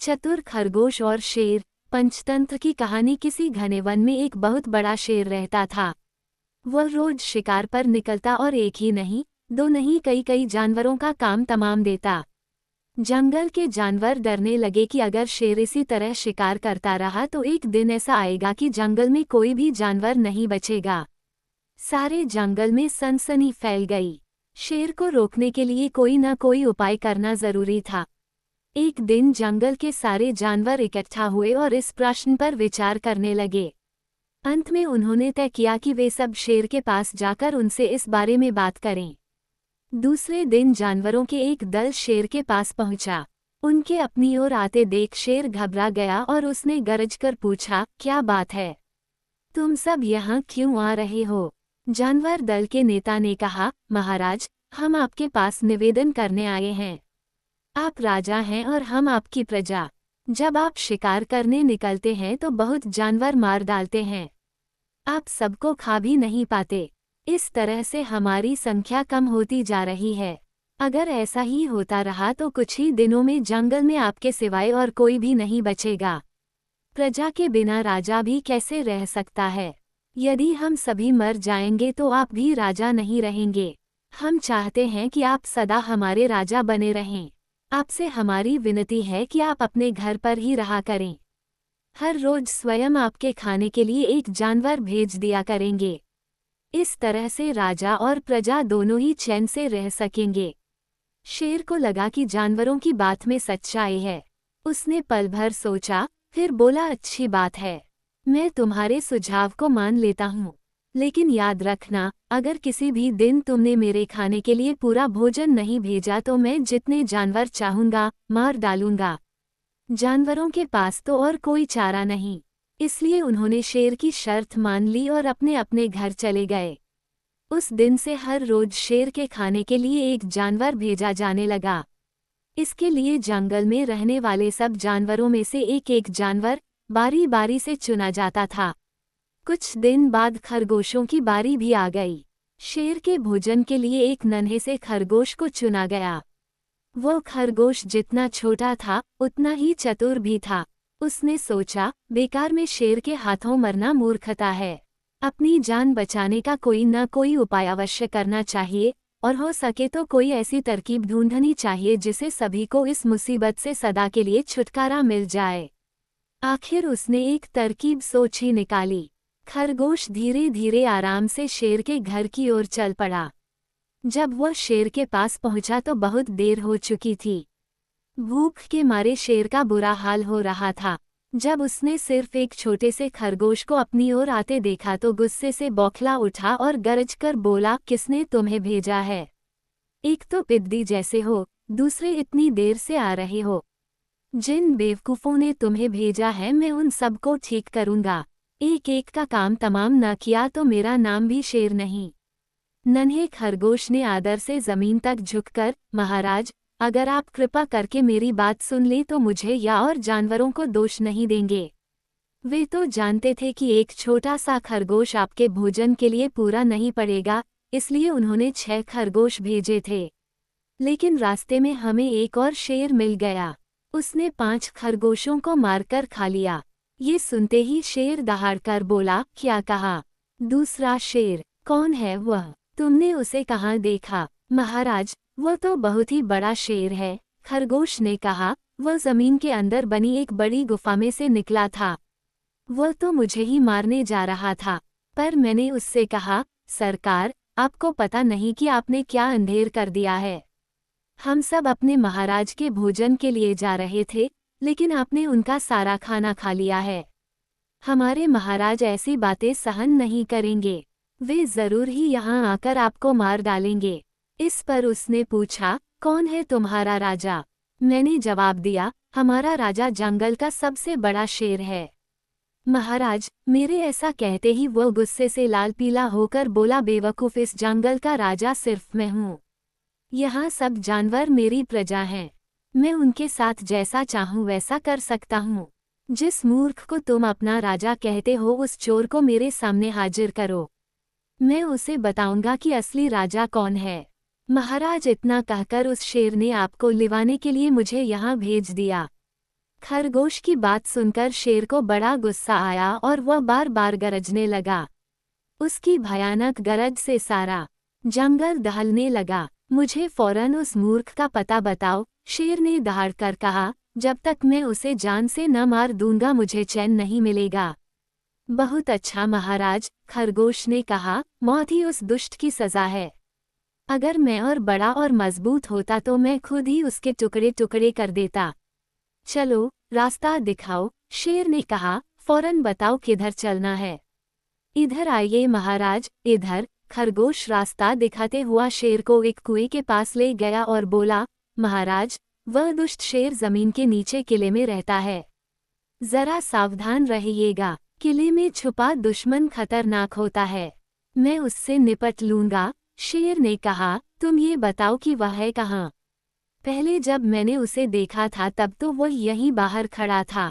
चतुर खरगोश और शेर। पंचतंत्र की कहानी। किसी घने वन में एक बहुत बड़ा शेर रहता था। वह रोज शिकार पर निकलता और एक ही नहीं, दो नहीं, कई कई जानवरों का काम तमाम देता। जंगल के जानवर डरने लगे कि अगर शेर इसी तरह शिकार करता रहा तो एक दिन ऐसा आएगा कि जंगल में कोई भी जानवर नहीं बचेगा। सारे जंगल में सनसनी फैल गई। शेर को रोकने के लिए कोई न कोई उपाय करना जरूरी था। एक दिन जंगल के सारे जानवर इकट्ठा हुए और इस प्रश्न पर विचार करने लगे। अंत में उन्होंने तय किया कि वे सब शेर के पास जाकर उनसे इस बारे में बात करें। दूसरे दिन जानवरों के एक दल शेर के पास पहुंचा। उनके अपनी ओर आते देख शेर घबरा गया और उसने गरजकर पूछा, क्या बात है? तुम सब यहाँ क्यों आ रहे हो? जानवर दल के नेता ने कहा, महाराज, हम आपके पास निवेदन करने आए हैं। आप राजा हैं और हम आपकी प्रजा। जब आप शिकार करने निकलते हैं तो बहुत जानवर मार डालते हैं। आप सबको खा भी नहीं पाते। इस तरह से हमारी संख्या कम होती जा रही है। अगर ऐसा ही होता रहा तो कुछ ही दिनों में जंगल में आपके सिवाय और कोई भी नहीं बचेगा। प्रजा के बिना राजा भी कैसे रह सकता है? यदि हम सभी मर जाएंगे तो आप भी राजा नहीं रहेंगे। हम चाहते हैं कि आप सदा हमारे राजा बने रहें। आपसे हमारी विनती है कि आप अपने घर पर ही रहा करें। हर रोज स्वयं आपके खाने के लिए एक जानवर भेज दिया करेंगे। इस तरह से राजा और प्रजा दोनों ही चैन से रह सकेंगे। शेर को लगा कि जानवरों की बात में सच्चाई है। उसने पल भर सोचा, फिर बोला, अच्छी बात है, मैं तुम्हारे सुझाव को मान लेता हूँ। लेकिन याद रखना, अगर किसी भी दिन तुमने मेरे खाने के लिए पूरा भोजन नहीं भेजा तो मैं जितने जानवर चाहूंगा मार डालूंगा। जानवरों के पास तो और कोई चारा नहीं, इसलिए उन्होंने शेर की शर्त मान ली और अपने अपने घर चले गए। उस दिन से हर रोज शेर के खाने के लिए एक जानवर भेजा जाने लगा। इसके लिए जंगल में रहने वाले सब जानवरों में से एक एक जानवर बारी बारी से चुना जाता था। कुछ दिन बाद खरगोशों की बारी भी आ गई। शेर के भोजन के लिए एक नन्हे से खरगोश को चुना गया। वो खरगोश जितना छोटा था उतना ही चतुर भी था। उसने सोचा, बेकार में शेर के हाथों मरना मूर्खता है। अपनी जान बचाने का कोई न कोई उपाय अवश्य करना चाहिए और हो सके तो कोई ऐसी तरकीब ढूंढनी चाहिए जिससे सभी को इस मुसीबत से सदा के लिए छुटकारा मिल जाए। आखिर उसने एक तरकीब सोची निकाली। खरगोश धीरे धीरे आराम से शेर के घर की ओर चल पड़ा। जब वह शेर के पास पहुंचा तो बहुत देर हो चुकी थी। भूख के मारे शेर का बुरा हाल हो रहा था। जब उसने सिर्फ एक छोटे से खरगोश को अपनी ओर आते देखा तो गुस्से से बौखला उठा और गरजकर बोला, किसने तुम्हें भेजा है? एक तो पिद्दी जैसे हो, दूसरे इतनी देर से आ रहे हो। जिन बेवकूफ़ों ने तुम्हें भेजा है मैं उन सबको ठीक करूंगा। एक एक का काम तमाम न किया तो मेरा नाम भी शेर नहीं। नन्हे खरगोश ने आदर से जमीन तक झुककर, महाराज, अगर आप कृपा करके मेरी बात सुन लें तो मुझे या और जानवरों को दोष नहीं देंगे। वे तो जानते थे कि एक छोटा सा खरगोश आपके भोजन के लिए पूरा नहीं पड़ेगा, इसलिए उन्होंने 6 खरगोश भेजे थे। लेकिन रास्ते में हमें एक और शेर मिल गया। उसने 5 खरगोशों को मारकर खा लिया। ये सुनते ही शेर दहाड़कर बोला, क्या कहा? दूसरा शेर? कौन है वह? तुमने उसे कहाँ देखा? महाराज, वह तो बहुत ही बड़ा शेर है, खरगोश ने कहा। वह जमीन के अंदर बनी एक बड़ी गुफा में से निकला था। वह तो मुझे ही मारने जा रहा था, पर मैंने उससे कहा, सरकार, आपको पता नहीं कि आपने क्या अंधेर कर दिया है। हम सब अपने महाराज के भोजन के लिए जा रहे थे, लेकिन आपने उनका सारा खाना खा लिया है। हमारे महाराज ऐसी बातें सहन नहीं करेंगे। वे जरूर ही यहाँ आकर आपको मार डालेंगे। इस पर उसने पूछा, कौन है तुम्हारा राजा? मैंने जवाब दिया, हमारा राजा जंगल का सबसे बड़ा शेर है। महाराज, मेरे ऐसा कहते ही वो गुस्से से लाल पीला होकर बोला, बेवकूफ, इस जंगल का राजा सिर्फ मैं हूँ। यहाँ सब जानवर मेरी प्रजा हैं। मैं उनके साथ जैसा चाहूँ वैसा कर सकता हूँ। जिस मूर्ख को तुम अपना राजा कहते हो उस चोर को मेरे सामने हाजिर करो। मैं उसे बताऊंगा कि असली राजा कौन है। महाराज, इतना कहकर उस शेर ने आपको लिवाने के लिए मुझे यहाँ भेज दिया। खरगोश की बात सुनकर शेर को बड़ा गुस्सा आया और वह बार बार गरजने लगा। उसकी भयानक गरज से सारा जंगल दहलने लगा। मुझे फौरन उस मूर्ख का पता बताओ, शेर ने दहाड़कर कहा। जब तक मैं उसे जान से न मार दूंगा मुझे चैन नहीं मिलेगा। बहुत अच्छा महाराज, खरगोश ने कहा, मौत ही उस दुष्ट की सजा है। अगर मैं और बड़ा और मजबूत होता तो मैं खुद ही उसके टुकड़े टुकड़े कर देता। चलो, रास्ता दिखाओ, शेर ने कहा। फौरन बताओ किधर चलना है। इधर आइए महाराज, इधर। खरगोश रास्ता दिखाते हुआ शेर को एक कुएं के पास ले गया और बोला, महाराज, वह दुष्ट शेर जमीन के नीचे किले में रहता है। जरा सावधान रहिएगा, किले में छुपा दुश्मन खतरनाक होता है। मैं उससे निपट लूंगा। शेर ने कहा, तुम ये बताओ कि वह है कहाँ? पहले जब मैंने उसे देखा था तब तो वह यहीं बाहर खड़ा था।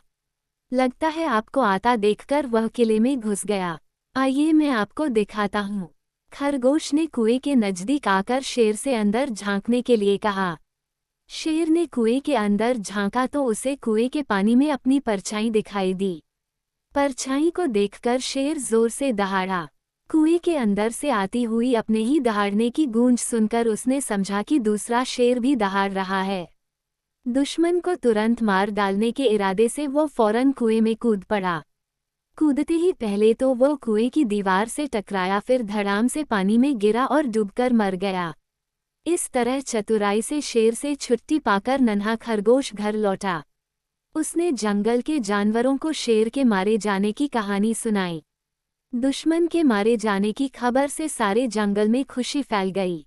लगता है आपको आता देखकर वह किले में घुस गया। आइए मैं आपको दिखाता हूँ। खरगोश ने कुएं के नजदीक आकर शेर से अंदर झांकने के लिए कहा। शेर ने कुएं के अंदर झांका तो उसे कुएं के पानी में अपनी परछाई दिखाई दी। परछाई को देखकर शेर जोर से दहाड़ा। कुएं के अंदर से आती हुई अपने ही दहाड़ने की गूंज सुनकर उसने समझा कि दूसरा शेर भी दहाड़ रहा है। दुश्मन को तुरंत मार डालने के इरादे से वो फौरन कुएं में कूद पड़ा। कूदते ही पहले तो वो कुएं की दीवार से टकराया, फिर धड़ाम से पानी में गिरा और डूबकर मर गया। इस तरह चतुराई से शेर से छुट्टी पाकर नन्हा खरगोश घर लौटा। उसने जंगल के जानवरों को शेर के मारे जाने की कहानी सुनाई। दुश्मन के मारे जाने की खबर से सारे जंगल में खुशी फैल गई।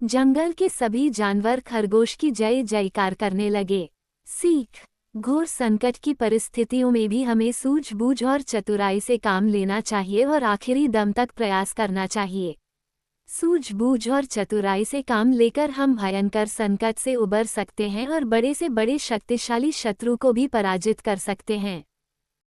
जंगल के सभी जानवर खरगोश की जय जयकार करने लगे। सीख: घोर संकट की परिस्थितियों में भी हमें सूझबूझ और चतुराई से काम लेना चाहिए और आखिरी दम तक प्रयास करना चाहिए। सूझबूझ और चतुराई से काम लेकर हम भयंकर संकट से उबर सकते हैं और बड़े से बड़े शक्तिशाली शत्रु को भी पराजित कर सकते हैं।